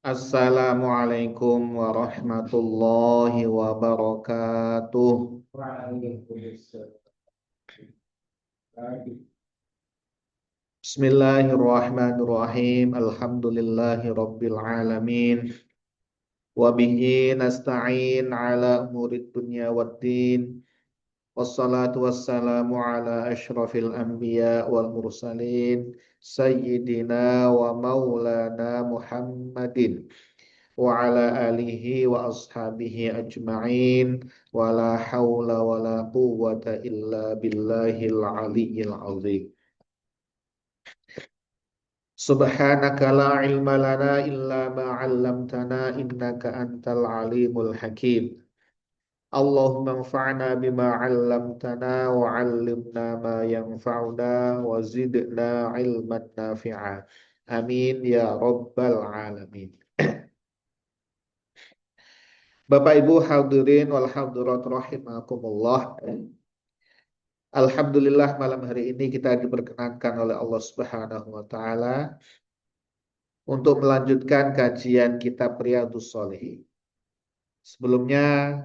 Assalamualaikum warahmatullahi wabarakatuh. Bismillahirrahmanirrahim. Alhamdulillahi rabbil alamin. Wabihi nasta'in ala umurid dunya waddin. Wassalatu wassalamu ala ashrafil anbiya wal mursalin. Sayyidina wa maulana Muhammadin wa ala alihi wa ashabihi ajma'in wa la hawla wa la quwwata illa billahil aliyyil azim. Subhanaka la ilma lana illa ma 'allamtana innaka antal alimul hakim. Allahumma anfa'na bima 'allamtana wa 'allimna ma yanfa'una wa zidna ilman nafi'a. Amin ya rabbal alamin. Bapak Ibu hadirin wal hadirat rahimakumullah. Alhamdulillah malam hari ini kita diperkenankan oleh Allah Subhanahu wa taala untuk melanjutkan kajian kitab Riyadhus Shalihin. Sebelumnya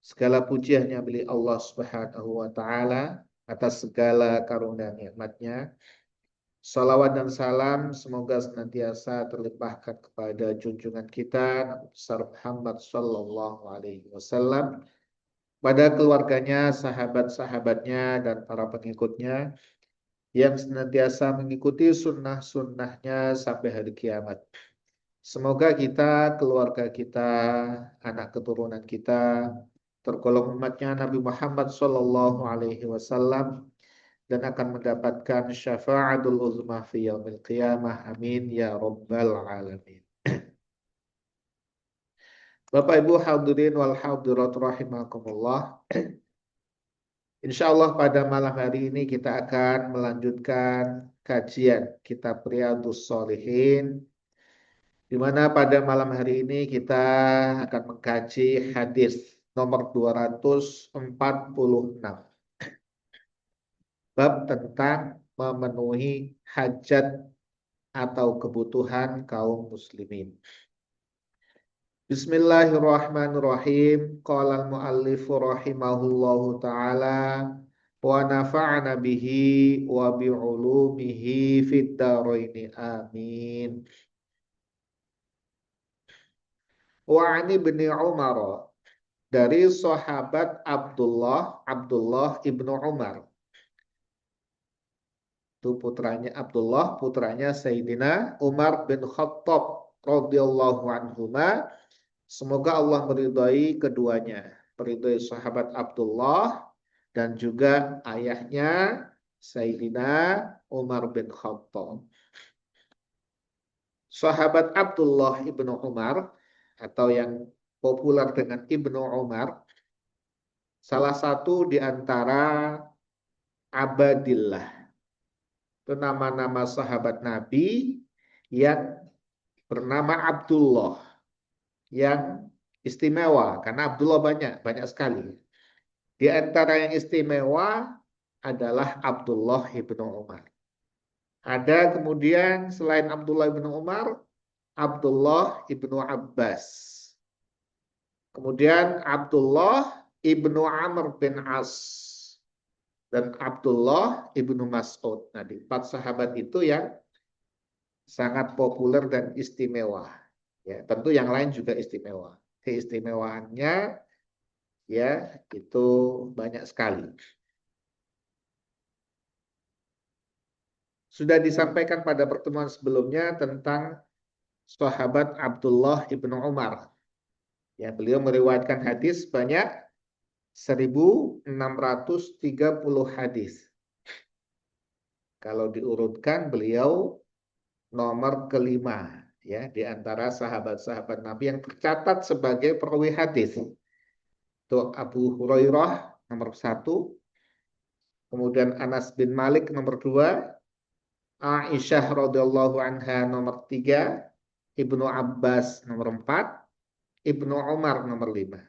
segala puji hanya milik Allah Subhanahu wa taala atas segala karunia nikmat-Nya. Salawat dan salam semoga senantiasa terlimpahkan kepada junjungan kita Nabi besar Muhammad sallallahu alaihi wasallam, pada keluarganya, sahabat-sahabatnya, dan para pengikutnya yang senantiasa mengikuti sunnah-sunnahnya sampai hari kiamat. Semoga kita, keluarga kita, anak keturunan kita, tergolong umatnya Nabi Muhammad sallallahu alaihi wasallam dan akan mendapatkan syafa'atul uzma fi yaumil qiyamah. Amin ya rabbal alamin. Bapak Ibu hadirin wal hadirat rahimakumullah. Insya Allah pada malam hari ini kita akan melanjutkan kajian kitab Riyadhus Shalihin, di mana pada malam hari ini kita akan mengkaji hadis nomor 246, bab tentang memenuhi hajat atau kebutuhan kaum muslimin. Bismillahirrahmanirrahim. Qala al-muallif rahimahullahu taala wa nafa'ana bihi wa bi'ulumihi fid dharain amin. Wa 'ani ibni Umar, dari sahabat Abdullah ibnu Umar. Itu putranya Abdullah, putranya Sayyidina Umar bin Khattab radhiyallahu anhuma. Semoga Allah meridhai keduanya, meridhai sahabat Abdullah dan juga ayahnya Sayyidina Umar bin Khattab. Sahabat Abdullah ibnu Umar atau yang populer dengan Ibnu Umar, salah satu di antara Abadillah. Itu nama-nama sahabat Nabi yang bernama Abdullah, yang istimewa karena Abdullah banyak sekali. Di antara yang istimewa adalah Abdullah ibnu Umar. Ada kemudian selain Abdullah ibnu Umar, Abdullah ibnu Abbas. Kemudian Abdullah ibnu Amr bin As dan Abdullah ibnu Mas'ud. Nah, di 4 sahabat itu yang sangat populer dan istimewa. Ya, tentu yang lain juga istimewa. Keistimewaannya ya itu banyak sekali. Sudah disampaikan pada pertemuan sebelumnya tentang sahabat Abdullah ibnu Umar. Ya, beliau meriwayatkan hadis banyak 1630 hadis. Kalau diurutkan beliau nomor kelima ya di antara sahabat-sahabat Nabi yang tercatat sebagai perawi hadis. Itu Abu Hurairah nomor 1, kemudian Anas bin Malik nomor 2, Aisyah radhiyallahu anha nomor 3, Ibnu Abbas nomor 4, Ibnu Umar nomor 5,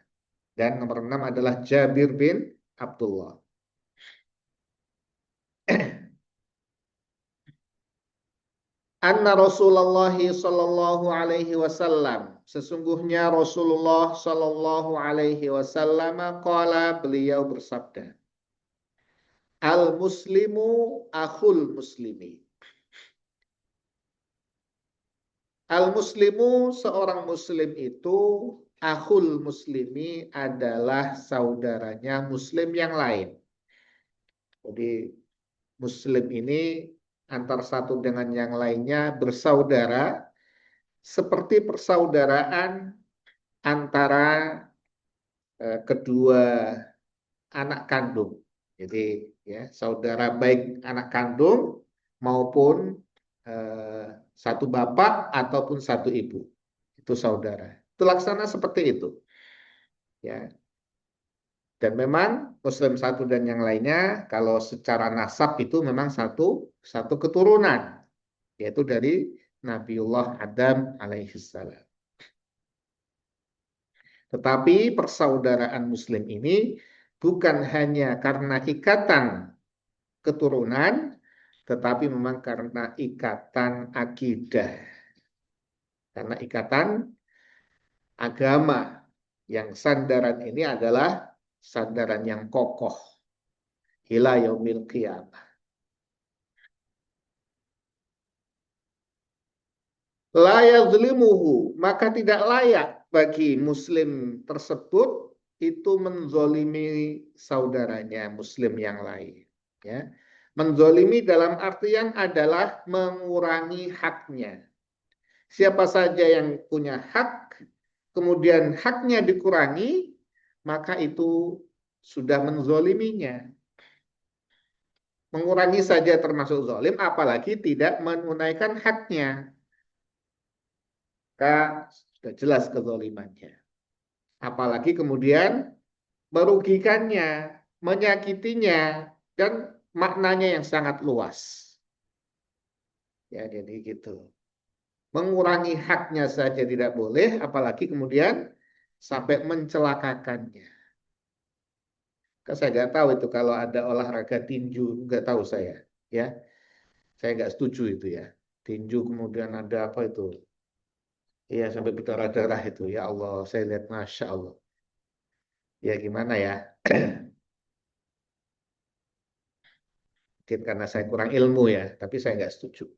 dan nomor 6 adalah Jabir bin Abdullah. Anna Rasulullah sallallahu alaihi wasallam, sesungguhnya Rasulullah sallallahu alaihi wasallam qala, beliau bersabda, al muslimu akhul muslimi. Al muslimu, seorang muslim itu, akhul muslimi adalah saudaranya muslim yang lain. Jadi muslim ini antar satu dengan yang lainnya bersaudara seperti persaudaraan antara kedua anak kandung. Jadi ya, saudara baik anak kandung maupun satu bapak ataupun satu ibu. Itu saudara. Itu laksana seperti itu. Ya. Dan memang muslim satu dan yang lainnya kalau secara nasab itu memang satu keturunan, yaitu dari Nabiullah Adam alaihissalam. Tetapi persaudaraan muslim ini bukan hanya karena ikatan keturunan, tetapi memang karena ikatan akidah. Karena ikatan agama yang sandaran ini adalah sandaran yang kokoh. Ila yaumil qiyamah. La yazlimuhu, maka tidak layak bagi muslim tersebut itu menzolimi saudaranya muslim yang lain. Ya. Menzolimi dalam artian adalah mengurangi haknya. Siapa saja yang punya hak, kemudian haknya dikurangi, maka itu sudah menzoliminya. Mengurangi saja termasuk zolim, apalagi tidak menunaikan haknya. Maka sudah jelas kezolimannya. Apalagi kemudian merugikannya, menyakitinya, dan maknanya yang sangat luas. Ya, jadi gitu. Mengurangi haknya saja tidak boleh, apalagi kemudian sampai mencelakakannya. Saya nggak tahu itu kalau ada olahraga tinju, nggak tahu saya. Ya, saya nggak setuju itu ya. Tinju kemudian ada apa itu? Iya sampai berdarah-darah itu. Ya Allah, saya lihat Masya Allah. Ya gimana ya? Mungkin karena saya kurang ilmu ya, tapi saya nggak setuju.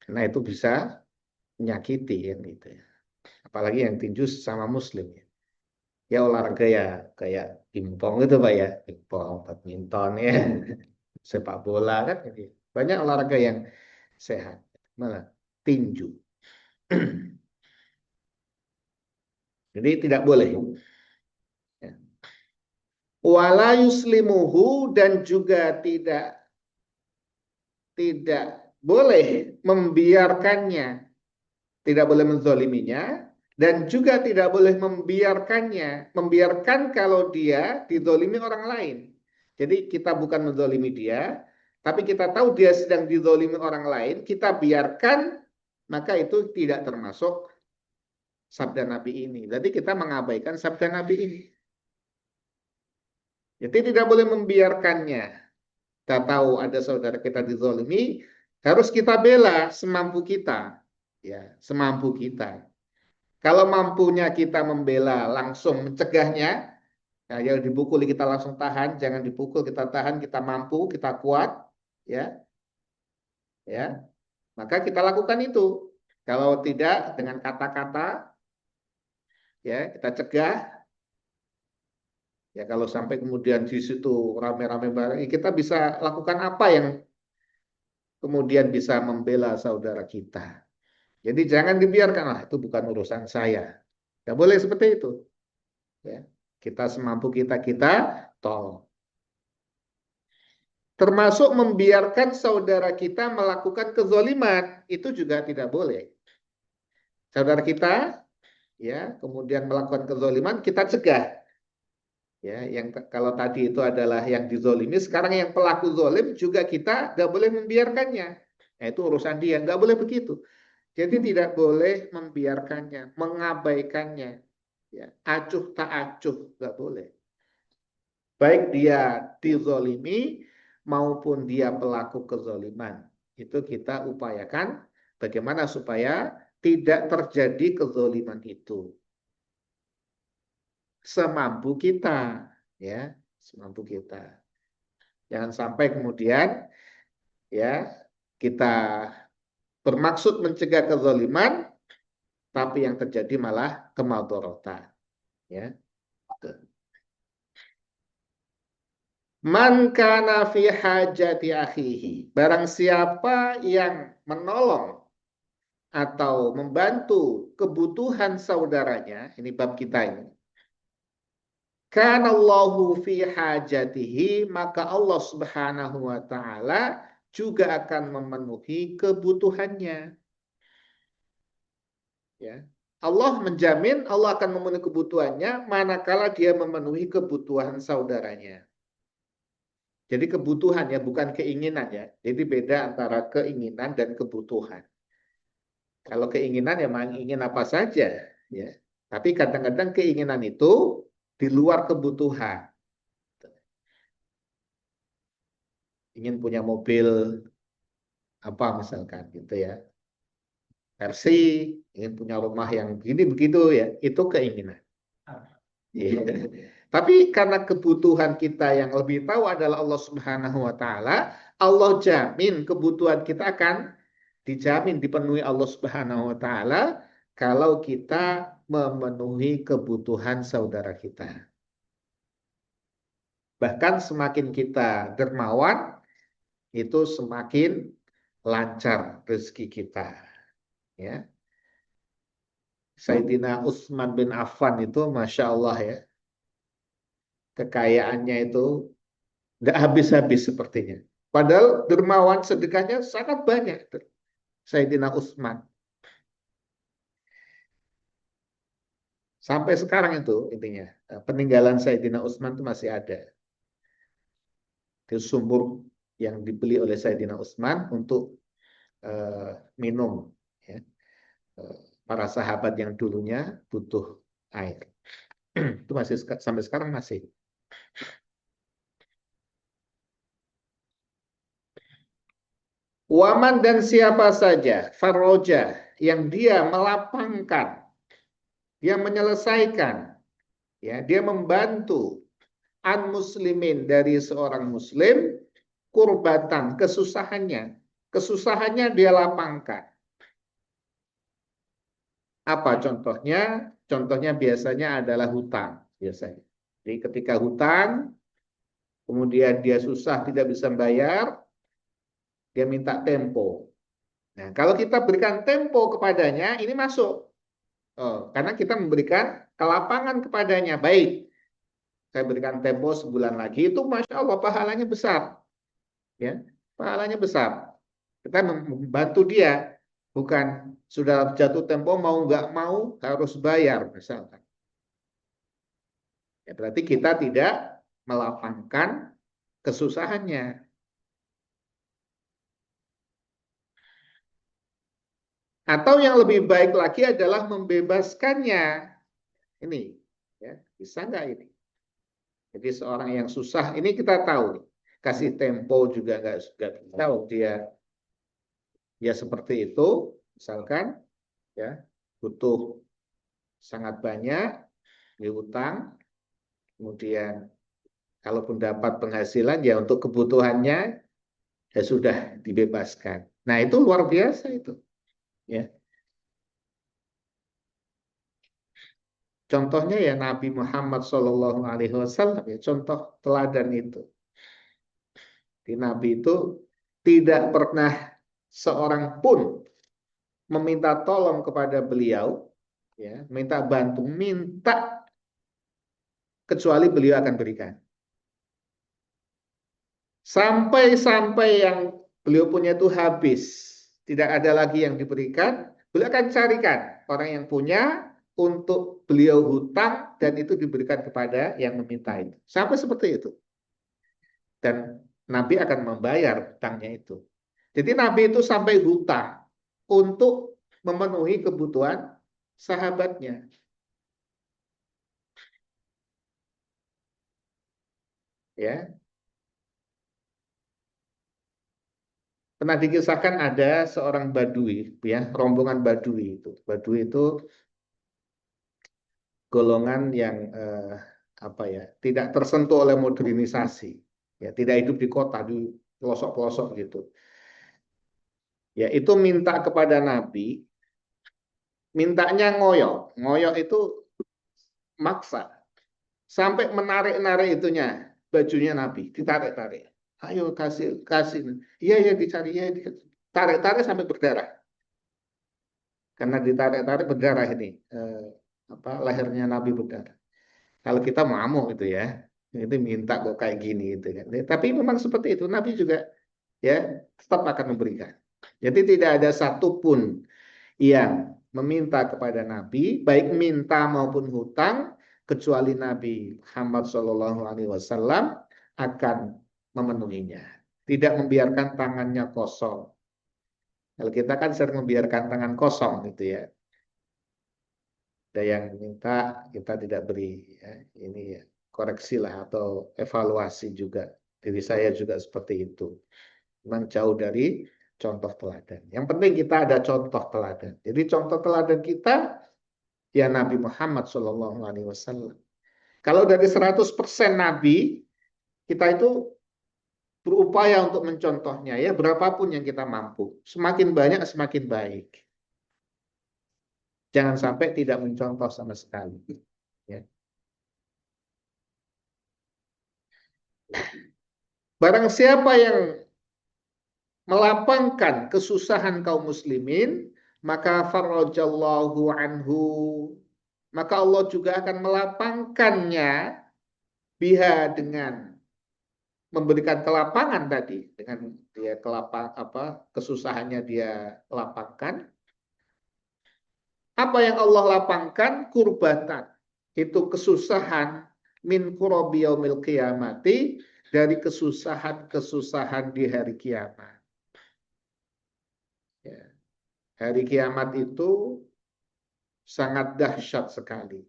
Karena itu bisa menyakiti ya, gitu ya. Apalagi yang tinju sama muslim ya. Ya olahraga ya kayak pingpong itu Pak ya. Pingpong, badminton ya. Sepak bola kan. Gitu. Banyak olahraga yang sehat. Malah tinju. Jadi tidak boleh. Ya. Wala yuslimuhu, dan juga tidak boleh membiarkannya, tidak boleh menzoliminya, dan juga tidak boleh membiarkan kalau dia dizolimi orang lain. Jadi kita bukan menzolimi dia, tapi kita tahu dia sedang dizolimi orang lain, kita biarkan, maka itu tidak termasuk sabda Nabi ini. Jadi kita mengabaikan sabda Nabi ini. Jadi tidak boleh membiarkannya. Kita tahu ada saudara kita dizolimi, harus kita bela semampu kita. Ya, semampu kita. Kalau mampunya kita membela, langsung mencegahnya, nah, yang dipukuli kita langsung tahan, jangan dipukul kita tahan, kita mampu, kita kuat, ya, ya, maka kita lakukan itu. Kalau tidak dengan kata-kata, ya kita cegah. Ya kalau sampai kemudian di situ rame-rame bareng, kita bisa lakukan apa yang kemudian bisa membela saudara kita. Jadi jangan dibiarkan, lah itu bukan urusan saya. Tidak boleh seperti itu. Ya. Kita semampu kita tolong. Termasuk membiarkan saudara kita melakukan kezoliman, itu juga tidak boleh. Saudara kita, ya, kemudian melakukan kezoliman, kita cegah. Ya, yang kalau tadi itu adalah yang dizolimi, sekarang yang pelaku zolim juga kita nggak boleh membiarkannya. Nah, itu urusan dia, nggak boleh begitu. Jadi tidak boleh membiarkannya, mengabaikannya. Ya, acuh tak acuh, nggak boleh. Baik dia dizolimi maupun dia pelaku kezoliman. Itu kita upayakan Bagaimana supaya tidak terjadi kezaliman itu? Semampu kita, ya, semampu kita. Jangan sampai kemudian ya kita bermaksud mencegah kezaliman, tapi yang terjadi malah kemadharatan. Ya. Man kana fi hajati akhihi. Barang siapa yang menolong atau membantu kebutuhan saudaranya, ini bab kita ini. Kana Allahu fi hajatihi, maka Allah Subhanahu wa taala juga akan memenuhi kebutuhannya. Ya. Allah menjamin Allah akan memenuhi kebutuhannya manakala dia memenuhi kebutuhan saudaranya. Jadi kebutuhan ya, bukan keinginan ya. Jadi beda antara keinginan dan kebutuhan. Kalau keinginan ya memang ingin apa saja, ya. Tapi kadang-kadang keinginan itu di luar kebutuhan. Ingin punya mobil apa misalkan gitu ya. Versi, ingin punya rumah yang begini begitu ya, itu keinginan. Iya. Tapi karena kebutuhan kita yang lebih tahu adalah Allah Subhanahu wa taala, Allah jamin kebutuhan kita akan dijamin dipenuhi Allah Subhanahu wa taala kalau kita memenuhi kebutuhan saudara kita. Bahkan semakin kita dermawan, itu semakin lancar rezeki kita. Ya. Sayyidina Utsman bin Affan itu Masya Allah ya, kekayaannya itu nggak habis-habis sepertinya. Padahal dermawan sedekahnya sangat banyak. Sayyidina Utsman. Sampai sekarang itu intinya. Peninggalan Sayyidina Utsman itu masih ada. Di sumur yang dibeli oleh Sayyidina Utsman untuk minum. Ya. Para sahabat yang dulunya butuh air. Itu masih sampai sekarang masih. Waman dan siapa saja farroja yang dia melapangkan, dia menyelesaikan, ya, dia membantu an muslimin dari seorang muslim kurbatan kesusahannya, kesusahannya dia lapangkan. Apa contohnya? Contohnya biasanya adalah hutang biasanya. Jadi ketika hutang, kemudian dia susah tidak bisa bayar, dia minta tempo. Nah, kalau kita berikan tempo kepadanya, ini masuk. Oh, karena kita memberikan kelapangan kepadanya. Baik, saya berikan tempo sebulan lagi, itu Masya Allah pahalanya besar. Ya, pahalanya besar. Kita membantu dia, bukan sudah jatuh tempo mau nggak mau harus bayar misalkan. Ya, berarti kita tidak melapangkan kesusahannya. Atau yang lebih baik lagi adalah membebaskannya. Ini, ya, bisa nggak ini? Jadi seorang yang susah, ini kita tahu nih, kasih tempo juga nggak tahu dia ya seperti itu, misalkan ya butuh sangat banyak dihutang, kemudian kalaupun dapat penghasilan ya untuk kebutuhannya ya sudah dibebaskan. Nah itu luar biasa itu, ya. Contohnya ya Nabi Muhammad SAW ya contoh teladan itu. Di Nabi itu tidak pernah seorang pun meminta tolong kepada beliau, ya, minta bantu, minta kecuali beliau akan berikan. Sampai-sampai yang beliau punya itu habis, tidak ada lagi yang diberikan, beliau akan carikan orang yang punya untuk beliau hutang dan itu diberikan kepada yang meminta itu. Sampai seperti itu. Dan Nabi akan membayar hutangnya itu. Jadi Nabi itu sampai hutang untuk memenuhi kebutuhan sahabatnya. Ya, Pernah dikisahkan ada seorang badui, ya, rombongan badui itu. Badui itu golongan yang apa ya, tidak tersentuh oleh modernisasi, ya, tidak hidup di kota, di pelosok-pelosok gitu. Ya, itu minta kepada Nabi, mintanya ngoyok. Ngoyok itu maksa, sampai menarik-narik itunya, bajunya Nabi, ditarik-tarik. Ayo kasih, kasih. Iya, iya dicari, iya, tarik-tarik sampai berdarah. Karena ditarik-tarik berdarah ini, apa, lehernya Nabi berdarah. Kalau kita mau itu ya, itu minta kok kayak gini gitu kan. Tapi memang seperti itu, Nabi juga ya tetap akan memberikan. Jadi tidak ada satupun yang meminta kepada Nabi, baik minta maupun hutang, kecuali Nabi Muhammad SAW akan memenuhinya. Tidak membiarkan tangannya kosong. Kalau kita kan sering membiarkan tangan kosong gitu ya. Ada yang minta kita tidak beri, ya. Ini ya koreksi lah atau evaluasi juga. Diri saya juga seperti itu. Memang jauh dari contoh teladan. Yang penting kita ada contoh teladan. Jadi contoh teladan kita ya Nabi Muhammad SAW. Kalau dari 100% Nabi, kita itu berupaya untuk mencontohnya ya berapapun yang kita mampu. Semakin banyak semakin baik. Jangan sampai tidak mencontoh sama sekali. Ya. Barang siapa yang melapangkan kesusahan kaum muslimin, maka farajallahu anhu, maka Allah juga akan melapangkannya biha dengan memberikan kelapangan tadi, dengan dia kelapang apa kesusahannya dia lapangkan. Apa yang Allah lapangkan? Kurbatan. Itu kesusahan min kurabi yaumil qiyamati, dari kesusahan-kesusahan di hari kiamat. Ya. Hari kiamat itu sangat dahsyat sekali.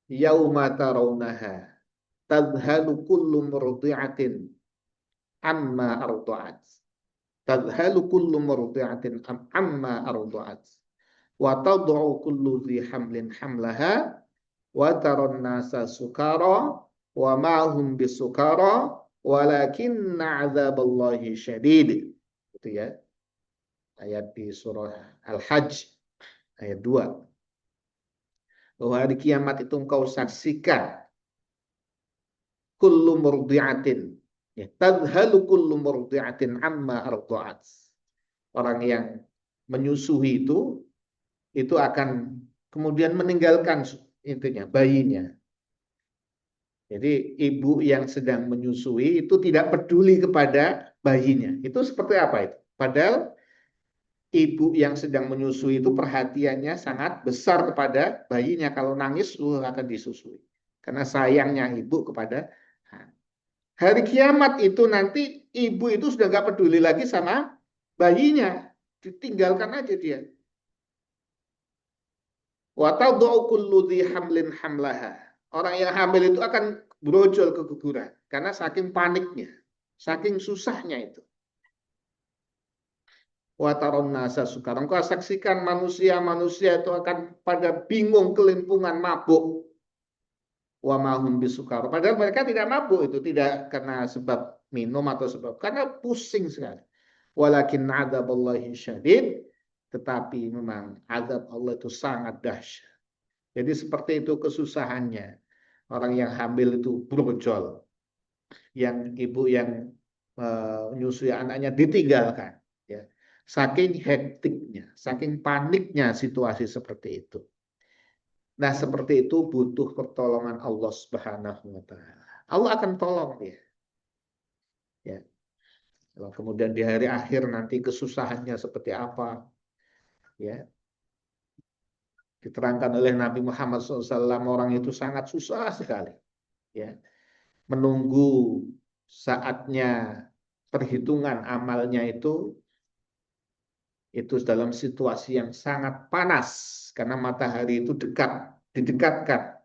Yauma tarawnaha tadhalu kullu murdi'atin amma arda'at. Tadhalu kullu murdi'atin amma arda'at. Wa tad'u kullu dhi hamlin hamlaha wa taran nasa sukara wa ma hum bisukara walakinna 'adzaballahi syadid. Itu ya. Ayat di surah Al-Hajj ayat 2. Bahwa hari kiamat itu engkau saksikan kullu murdi'atin, ya, tadhalu kullu murdi'atin amma arda'at. Orang yang menyusui itu akan kemudian meninggalkan intinya bayinya. Jadi ibu yang sedang menyusui itu tidak peduli kepada bayinya. Itu seperti apa itu? Padahal ibu yang sedang menyusui itu perhatiannya sangat besar kepada bayinya. Kalau nangis, akan disusui. Karena sayangnya ibu kepada hari kiamat itu nanti ibu itu sudah gak peduli lagi sama bayinya. Ditinggalkan aja dia. Wa tad'u kullu dhi hamlin hamlaha. Orang yang hamil itu akan brojol keguguran. Karena saking paniknya. Saking susahnya itu. Wataron nasa sukarang. Kau saksikan manusia-manusia itu akan pada bingung, kelimpungan, mabuk. Wa mahum bisukar. Padahal mereka tidak mabuk itu, tidak karena sebab minum atau sebab karena pusing sekali. Walakin adzaballahi syadid, tetapi memang azab Allah itu sangat dahsyat. Jadi seperti itu kesusahannya. Orang yang hamil itu brojol. Yang ibu yang menyusui anaknya ditinggalkan. Ya. Saking hektiknya, saking paniknya situasi seperti itu. Nah, seperti itu butuh pertolongan Allah Subhanahu wa taala. Allah akan tolong dia. Ya. Kalau kemudian di hari akhir nanti kesusahannya seperti apa, ya. Diterangkan oleh Nabi Muhammad SAW, orang itu sangat susah sekali, ya. Menunggu saatnya perhitungan amalnya itu dalam situasi yang sangat panas karena matahari itu didekatkan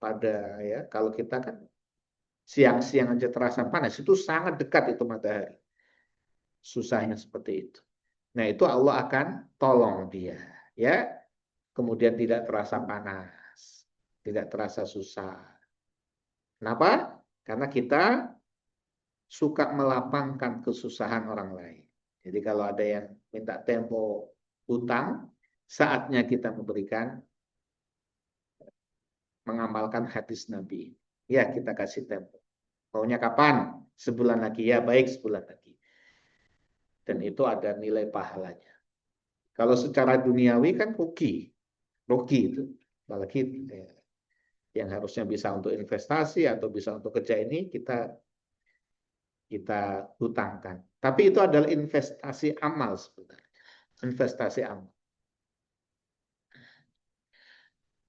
pada ya kalau kita kan siang-siang aja terasa panas, itu sangat dekat itu matahari. Susahnya seperti itu. Nah, itu Allah akan tolong dia, ya. Kemudian tidak terasa panas, tidak terasa susah. Kenapa? Karena kita suka melapangkan kesusahan orang lain. Jadi kalau ada yang minta tempo hutang, saatnya kita memberikan, mengamalkan hadis Nabi. Ya, kita kasih tempo. Maunya kapan? Sebulan lagi. Ya, baik, sebulan lagi. Dan itu ada nilai pahalanya. Kalau secara duniawi kan rugi. Rugi itu. Apalagi yang harusnya bisa untuk investasi atau bisa untuk kerja ini kita hutangkan. Tapi itu adalah investasi amal sebenarnya. Investasi amal.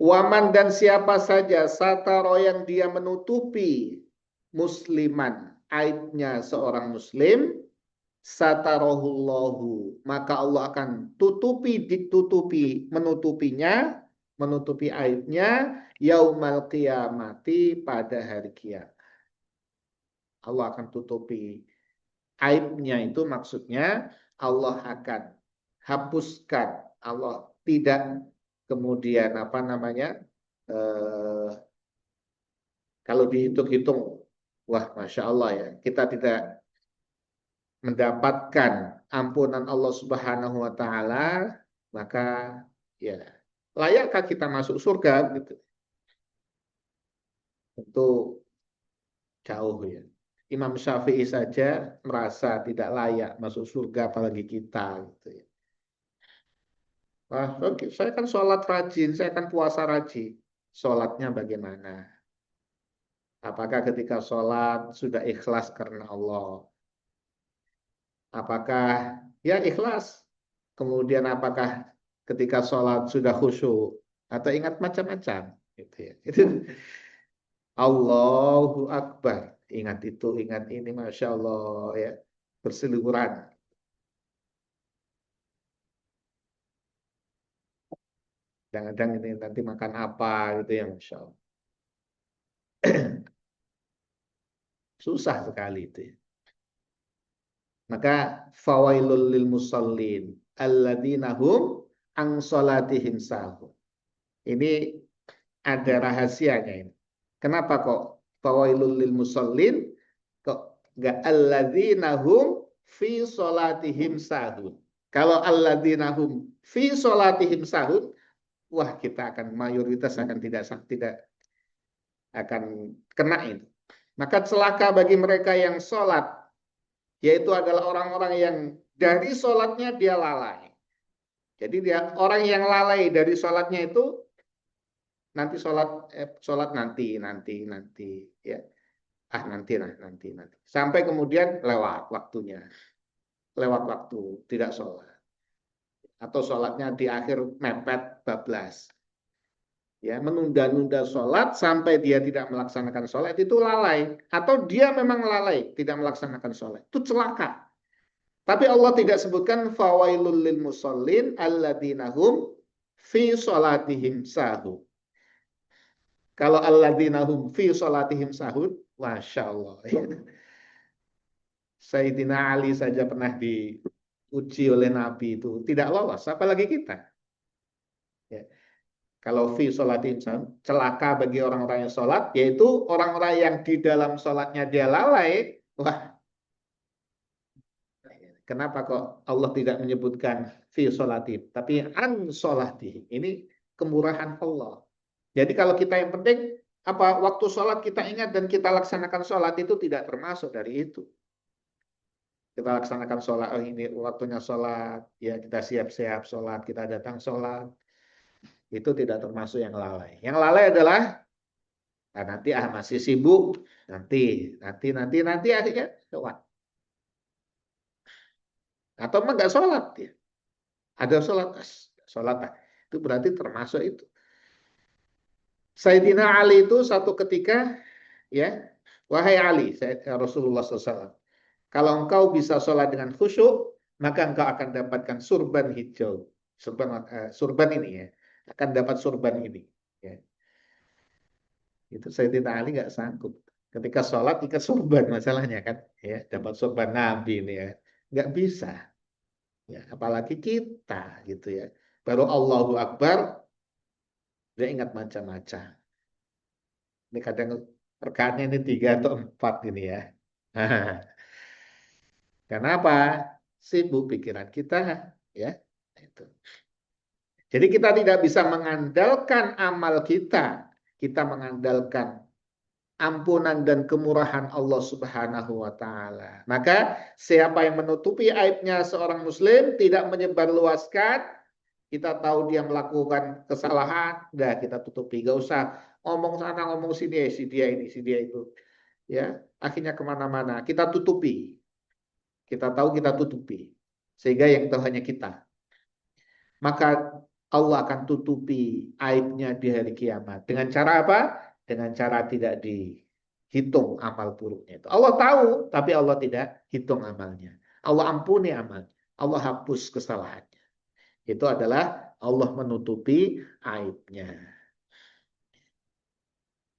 Waman dan siapa saja sataro yang dia menutupi musliman, aibnya seorang muslim, satarohullahu, maka Allah akan ditutupi, menutupinya, menutupi aibnya, yaumal qiyamati, pada hari kiamat. Allah akan tutupi aibnya, itu maksudnya Allah akan hapuskan, Allah tidak kemudian apa namanya, kalau dihitung-hitung, wah Masya Allah ya, kita tidak mendapatkan ampunan Allah Subhanahu wa Ta'ala, maka ya layakkah kita masuk surga gitu? Tentu jauh ya. Imam Syafi'i saja merasa tidak layak masuk surga, apalagi kita gitu ya. Wah, oke, saya kan sholat rajin, saya kan puasa rajin. Sholatnya bagaimana? Apakah ketika sholat sudah ikhlas karena Allah? Apakah ya ikhlas? Kemudian apakah ketika sholat sudah khusyuk? Atau ingat macam-macam? Gitu ya. Itu Allahu Akbar. Ingat itu, ingat ini, Masya Allah ya. Berseliweran. Kadang-kadang ini nanti makan apa gitu ya, Masya Allah. Susah sekali itu ya. Maka fawailul lil musallin alladzina hum an salatihim sahun. Ini ada rahasianya ini. Kenapa kok fawailul lil musallin kok enggak alladzina hum fi salatihim sahun. Kalau alladzina hum fi salatihim sahun, wah kita akan mayoritas akan tidak akan kena itu. Maka celaka bagi mereka yang sholat, yaitu adalah orang-orang yang dari sholatnya dia lalai. Jadi dia orang yang lalai dari sholatnya itu nanti sholat nanti ya, nanti sampai kemudian lewat waktunya, lewat waktu tidak sholat, atau sholatnya di akhir mepet bablas, ya, menunda-nunda sholat sampai dia tidak melaksanakan sholat, itu lalai, atau dia memang lalai tidak melaksanakan sholat, itu celaka. Tapi Allah tidak sebutkan fawailul lil musallin alladzina hum fi sholatihim sahun. Kalau alladzina hum fi sholatihim sahun, Masya Allah. Sayyidina Ali saja pernah diuji oleh Nabi itu tidak lolos, apalagi kita. Ya. Kalau fi sholatihim sahun, celaka bagi orang-orang yang sholat, yaitu orang-orang yang di dalam sholatnya dia lalai. Wah, kenapa kok Allah tidak menyebutkan fi sholatihim, tapi an sholatihim. Ini kemurahan Allah. Jadi kalau kita yang penting apa waktu sholat kita ingat dan kita laksanakan sholat, itu tidak termasuk dari itu. Kita laksanakan sholat, oh ini waktunya sholat, ya kita siap-siap sholat, kita datang sholat, itu tidak termasuk yang lalai. Yang lalai adalah nah, nanti masih sibuk, nanti akhirnya lewat. Atau enggak sholat ya. Ada sholat, itu berarti termasuk itu. Sayyidina Ali itu satu ketika, ya, wahai Ali, Rasulullah SAW, kalau engkau bisa sholat dengan khusyuk, maka engkau akan dapatkan surban hijau. Surban ini ya, akan dapat surban ini. Ya. Itu Sayyidina Ali nggak sanggup. Ketika sholat ikat sorban masalahnya kan, ya dapat sorban Nabi ini ya, nggak bisa, ya apalagi kita gitu ya. Baru Allahu Akbar, dia ingat macam-macam. Ini kadang rekaatnya ini 3 atau 4 ini ya. Kenapa? Sibuk pikiran kita, ya. Itu. Jadi kita tidak bisa mengandalkan amal kita. Kita mengandalkan ampunan dan kemurahan Allah Subhanahu wa taala. Maka siapa yang menutupi aibnya seorang muslim, tidak menyebarluaskan, kita tahu dia melakukan kesalahan, dah kita tutupi. Gak usah ngomong sana ngomong sini, si dia ini, si dia itu. Ya, akhirnya kemana-mana. Kita tutupi. Kita tahu kita tutupi. Sehingga yang tahu hanya kita. Maka Allah akan tutupi aibnya di hari kiamat. Dengan cara apa? Dengan cara tidak dihitung amal buruknya itu. Allah tahu, tapi Allah tidak hitung amalnya. Allah ampuni amalnya. Allah hapus kesalahannya. Itu adalah Allah menutupi aibnya.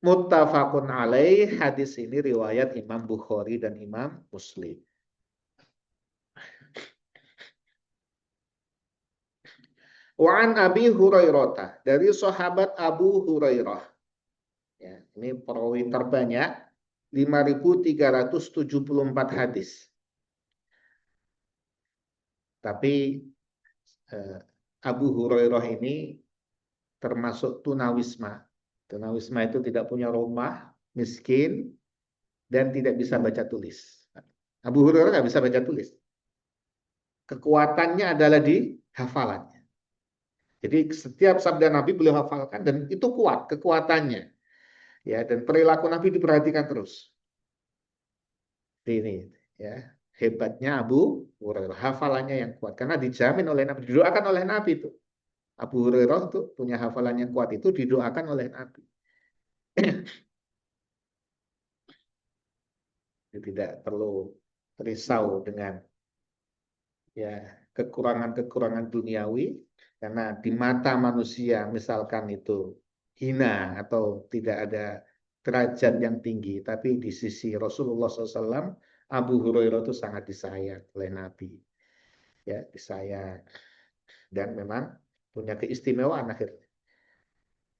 Muttafaqun alaih, hadis ini riwayat Imam Bukhari dan Imam Muslim. Wa'an Abi Hurairah, dari sahabat Abu Hurairah. Ya, ini perawi terbanyak, 5.374 hadis. Tapi Abu Hurairah ini termasuk tunawisma. Tunawisma itu tidak punya rumah, miskin, dan tidak bisa baca tulis. Abu Hurairah nggak bisa baca tulis. Kekuatannya adalah di hafalannya. Jadi setiap sabda Nabi beliau hafalkan dan itu kuat kekuatannya. Ya, dan perilaku Nabi diperhatikan terus. Ini ya, hebatnya Abu Hurairah, hafalannya yang kuat karena dijamin oleh Nabi, didoakan oleh Nabi itu. Abu Hurairah itu punya hafalan yang kuat itu didoakan oleh Nabi. Tidak perlu risau dengan ya kekurangan-kekurangan duniawi karena di mata manusia misalkan itu hina atau tidak ada derajat yang tinggi, tapi di sisi Rasulullah SAW Abu Hurairah itu sangat disayang oleh Nabi, ya disayang dan memang punya keistimewaan akhirnya.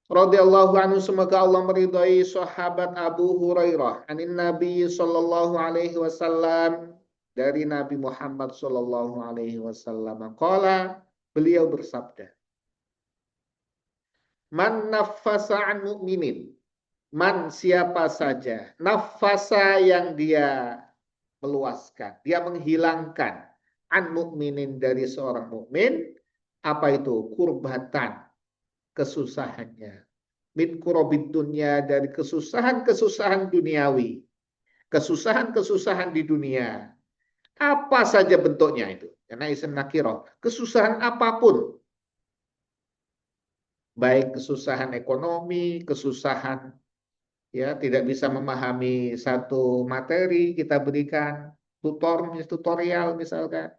Radhiyallahu anhu, semoga Allah meridai sahabat Abu Hurairah anin Nabi sallallahu alaihi wasallam, dari Nabi Muhammad sallallahu alaihi wasallam qala, beliau bersabda, man naffasa an mu'minin, man siapa saja, nafasa yang dia meluaskan, dia menghilangkan, an mu'minin dari seorang mukmin, apa itu? Kurbatan, kesusahannya, min kurobid dunia, dari kesusahan-kesusahan duniawi, kesusahan-kesusahan di dunia, apa saja bentuknya itu, karena isim nakirah, kesusahan apapun, baik kesusahan ekonomi, kesusahan ya tidak bisa memahami satu materi kita berikan tutorial misalkan,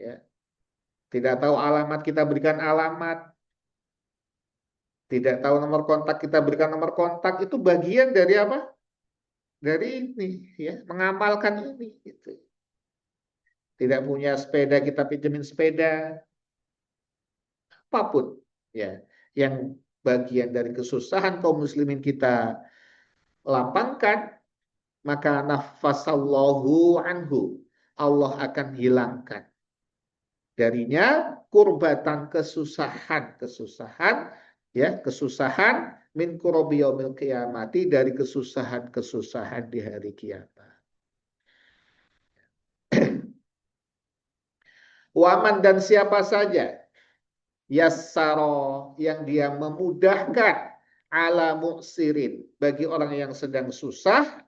ya tidak tahu alamat kita berikan alamat, tidak tahu nomor kontak kita berikan nomor kontak, itu bagian dari apa? Dari ini ya, mengamalkan ini gitu. Tidak punya sepeda kita pinjemin sepeda, apapun ya yang bagian dari kesusahan kaum muslimin kita lapangkan, maka nafasallahu anhu, Allah akan hilangkan darinya kurbatan, kesusahan ya, kesusahan min kurobi yaumil qiyamati, dari kesusahan-kesusahan di hari kiamat. Waman, dan siapa saja, yassaro, yang dia memudahkan, ala mu'sirin, bagi orang yang sedang susah,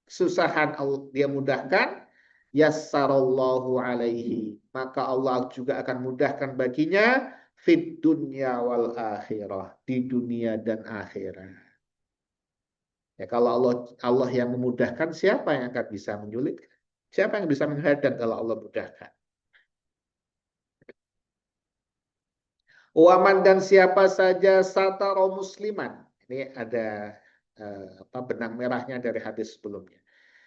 kesusahan dia mudahkan, yassarallahu alaihi, maka Allah juga akan mudahkan baginya, fid dunya wal akhirah, di dunia dan akhirat. Ya, kalau Allah yang memudahkan, siapa yang akan bisa menyulitkan? Siapa yang bisa menghadang kalau Allah mudahkan? Waman, dan siapa saja sataro musliman. Ini ada benang merahnya dari hadis sebelumnya.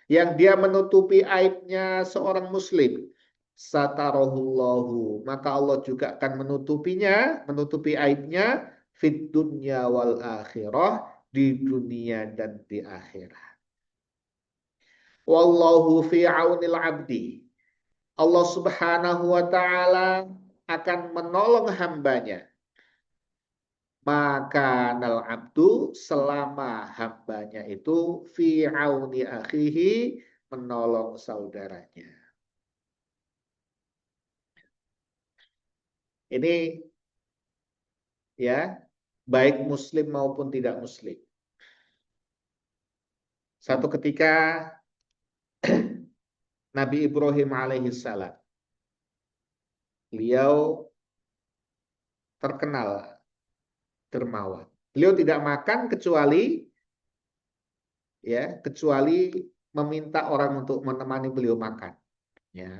Yang dia menutupi aibnya seorang muslim, satarahullahu, maka Allah juga akan menutupinya, menutupi aibnya fid dunya wal akhirah, di dunia dan di akhirat. Wallahu fi aunil abdi. Allah Subhanahu wa taala akan menolong hambanya. Maka nal abdu, selama hambanya itu fi auni akhihi, menolong saudaranya. Ini ya, baik muslim maupun tidak muslim. Satu ketika Nabi Ibrahim alaihissalam, beliau terkenal dermawan. Beliau tidak makan kecuali meminta orang untuk menemani beliau makan. Ya,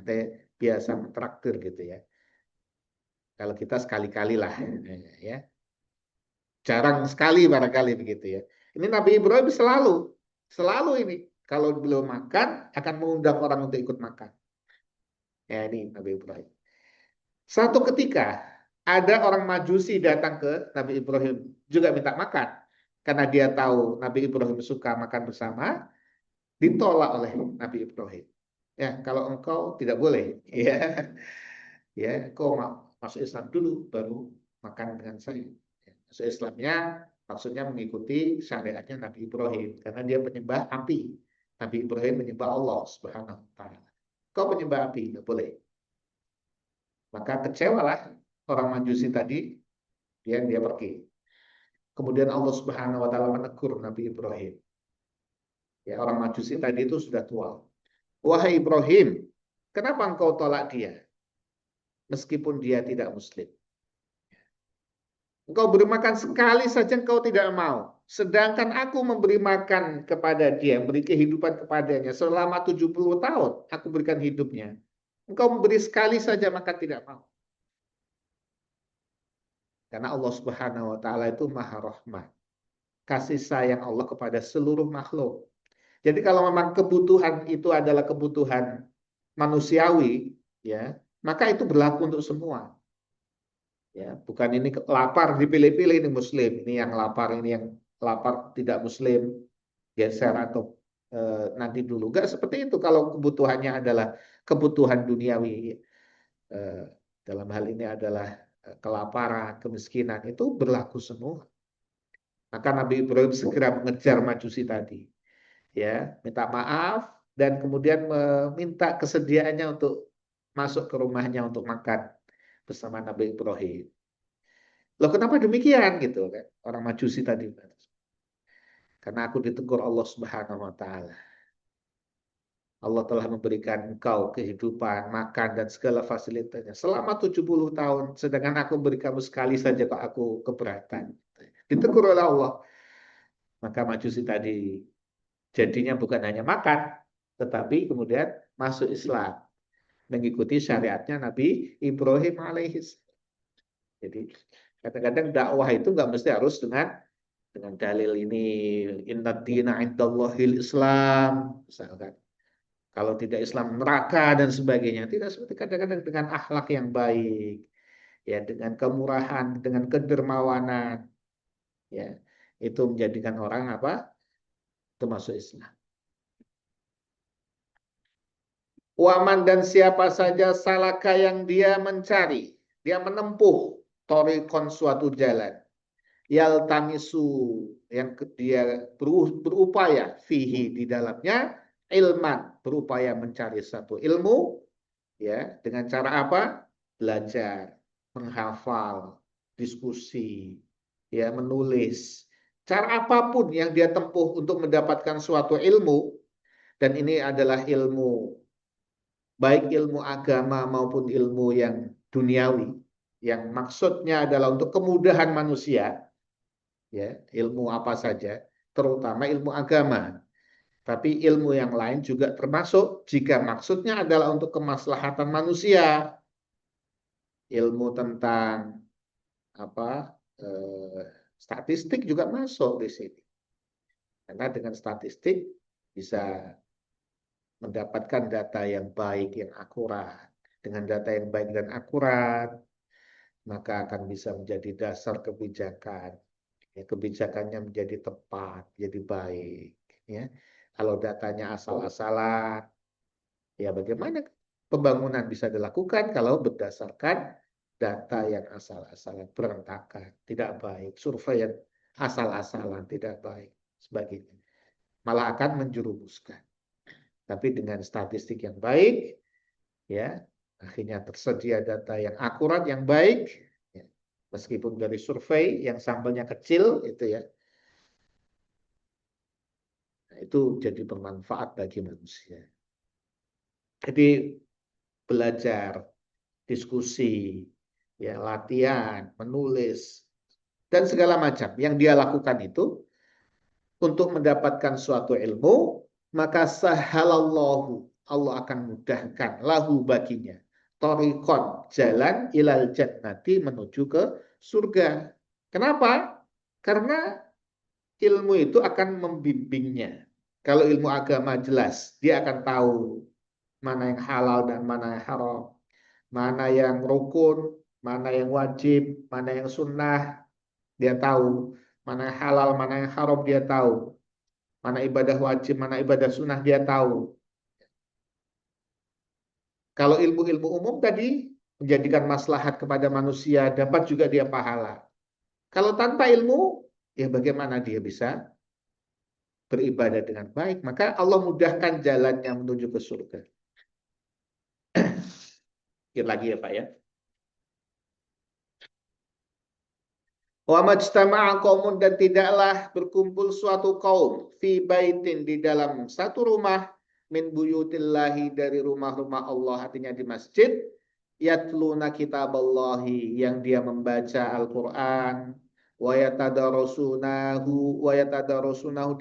biasa mentraktir gitu ya. Kalau kita sekali-kali lah, ya. Jarang sekali barangkali begitu ya. Ini Nabi Ibrahim selalu ini. Kalau beliau makan, akan mengundang orang untuk ikut makan. Ya, ini Nabi Ibrahim. Satu ketika ada orang Majusi datang ke Nabi Ibrahim juga minta makan. Karena dia tahu Nabi Ibrahim suka makan bersama, ditolak oleh Nabi Ibrahim. Ya, kalau engkau tidak boleh, ya, ya, engkau masuk Islam dulu, baru makan dengan saya. Ya, masuk Islamnya maksudnya mengikuti syariatnya Nabi Ibrahim, karena dia penyembah api. Nabi Ibrahim menyembah Allah Subhanahu Wa Taala. Kau penyembah api, tidak boleh. Maka kecewalah orang Majusi tadi, dia pergi. Kemudian Allah Subhanahu Wa Taala menegur Nabi Ibrahim. Ya, orang Majusi tadi itu sudah tua. Wahai Ibrahim, kenapa engkau tolak dia? Meskipun dia tidak muslim. Engkau beri makan sekali saja engkau tidak mau. Sedangkan aku memberi makan kepada dia, memberi kehidupan kepadanya selama 70 tahun. Aku berikan hidupnya. Engkau memberi sekali saja maka tidak mau. Karena Allah Subhanahu Wa Taala itu Maha Rahman. Kasih sayang Allah kepada seluruh makhluk. Jadi kalau memang kebutuhan itu adalah kebutuhan manusiawi, ya, maka itu berlaku untuk semua. Ya, bukan ini lapar dipilih-pilih, ini muslim, ini yang lapar tidak muslim geser atau nanti dulu. Enggak seperti itu kalau kebutuhannya adalah kebutuhan duniawi. Eh, dalam hal ini adalah kelaparan, kemiskinan, itu berlaku semua. Maka Nabi Ibrahim segera mengejar Majusi tadi. Ya, minta maaf dan kemudian meminta kesediaannya untuk masuk ke rumahnya untuk makan bersama Nabi Ibrahim. Loh, kenapa demikian gitu kan? Orang Majusi tadi. Karena aku ditegur Allah Subhanahu wa taala. Allah telah memberikan engkau kehidupan, makan dan segala fasilitasnya selama 70 tahun, sedangkan aku beri kamu sekali saja kok aku keberatan. Ditegur oleh Allah. Maka Majusi tadi jadinya bukan hanya makan, tetapi kemudian masuk Islam, mengikuti syariatnya Nabi Ibrahim alaihis. Jadi kadang-kadang dakwah itu nggak mesti harus dengan dalil ini, inna dina indallahil Islam, misalkan. Kalau tidak Islam neraka dan sebagainya. Tidak, seperti kadang-kadang dengan akhlak yang baik, ya, dengan kemurahan, dengan kedermawanan, ya, itu menjadikan orang apa? Itu masuk Islam. Waman, dan siapa saja salaka yang dia mencari, dia menempuh torikon suatu jalan. Yaltamisu, yang dia berupaya fihi, di dalamnya, ilman, berupaya mencari satu ilmu, ya, dengan cara apa? Belajar, menghafal, diskusi, ya, menulis. Cara apapun yang dia tempuh untuk mendapatkan suatu ilmu, dan ini adalah ilmu, baik ilmu agama maupun ilmu yang duniawi, yang maksudnya adalah untuk kemudahan manusia, ya, ilmu apa saja, terutama ilmu agama. Tapi ilmu yang lain juga termasuk jika maksudnya adalah untuk kemaslahatan manusia. Ilmu tentang apa, statistik juga masuk di sini. Karena dengan statistik bisa mendapatkan data yang baik, yang akurat. Dengan data yang baik dan akurat, maka akan bisa menjadi dasar kebijakan. Ya, kebijakannya menjadi tepat, jadi baik. Ya. Kalau datanya asal-asalan, ya bagaimana pembangunan bisa dilakukan kalau berdasarkan data yang asal-asalan, berantakan, tidak baik, survei yang asal-asalan, tidak baik, sebagainya. Malah akan menjerumuskan. Tapi dengan statistik yang baik, ya akhirnya tersedia data yang akurat, yang baik, ya, meskipun dari survei yang sampelnya kecil, itu ya, nah, itu jadi bermanfaat bagi manusia. Jadi belajar, diskusi, ya latihan, menulis, dan segala macam yang dia lakukan itu untuk mendapatkan suatu ilmu, maka sahalallahu, Allah akan mudahkan lahu baginya thariqon, jalan ilal jannati, menuju ke surga. Kenapa? Karena ilmu itu akan membimbingnya. Kalau ilmu agama jelas, dia akan tahu mana yang halal dan mana yang haram, mana yang rukun, mana yang wajib, mana yang sunnah, dia tahu. Mana yang halal, mana yang haram, dia tahu. Mana ibadah wajib, mana ibadah sunnah, dia tahu. Kalau ilmu-ilmu umum tadi menjadikan maslahat kepada manusia, dapat juga dia pahala. Kalau tanpa ilmu, ya bagaimana dia bisa beribadah dengan baik? Maka Allah mudahkan jalannya menuju ke surga. Sekali lagi ya Pak ya. Wa majtama'a qaumun, dan tidaklah berkumpul suatu kaum fi baitin, di dalam satu rumah, min buyutillahi, dari rumah-rumah Allah, artinya di masjid, yatluna kitaballahi, yang dia membaca Al-Qur'an, wa yatadarasunahu,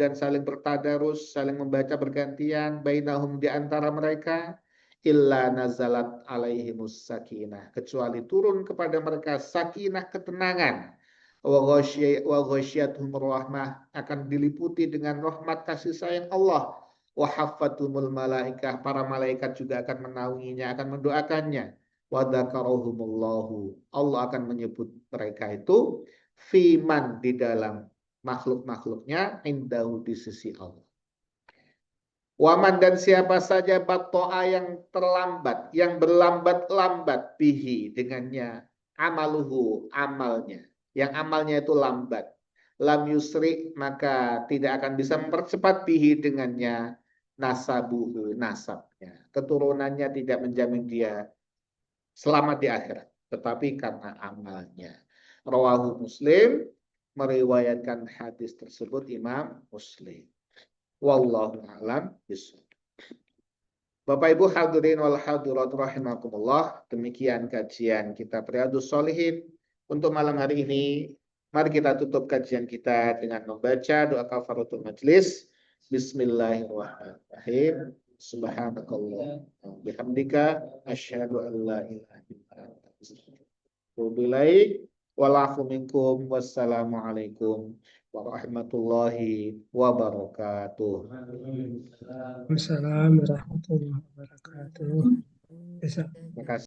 dan saling bertadarus, saling membaca bergantian, bainahum, di antara mereka, illa nazalat alaihimus sakinah, kecuali turun kepada mereka sakinah, ketenangan, wa ghasyiyatuhum rahmah, akan diliputi dengan rahmat kasih sayang Allah, wa haffatumul malaikah, para malaikat juga akan menaunginya, akan mendoakannya, wa dzakarahumullahu, Allah akan menyebut mereka itu fiman, di dalam makhluk-makhluknya, indahu, di sisi Allah. Waman, dan siapa saja bato'a, yang terlambat, yang berlambat-lambat, bihi, dengannya, amaluhu, amalnya, yang amalnya itu lambat, lam yusri, maka tidak akan bisa mempercepat, bihi, dengannya, nasabuhu, nasabnya, keturunannya tidak menjamin dia selamat di akhirat, tetapi karena amalnya. Rawahu Muslim, meriwayatkan hadis tersebut Imam Muslim. Wallahu a'lam bishawab. Bapak Ibu hadirin wal hadirat rahimakumullah, demikian kajian kita Riyadhus Shalihin untuk malam hari ini. Mari kita tutup kajian kita dengan membaca doa kafaratul majlis. Bismillahirrahmanirrahim. Subhanakallah bihamdika asyhadu an la ilaha illa anta astaghfiruka wa minkum. Wassalamualaikum warahmatullahi wabarakatuh. Wassalamualaikum warahmatullahi wabarakatuh. Bisa. Terima kasih.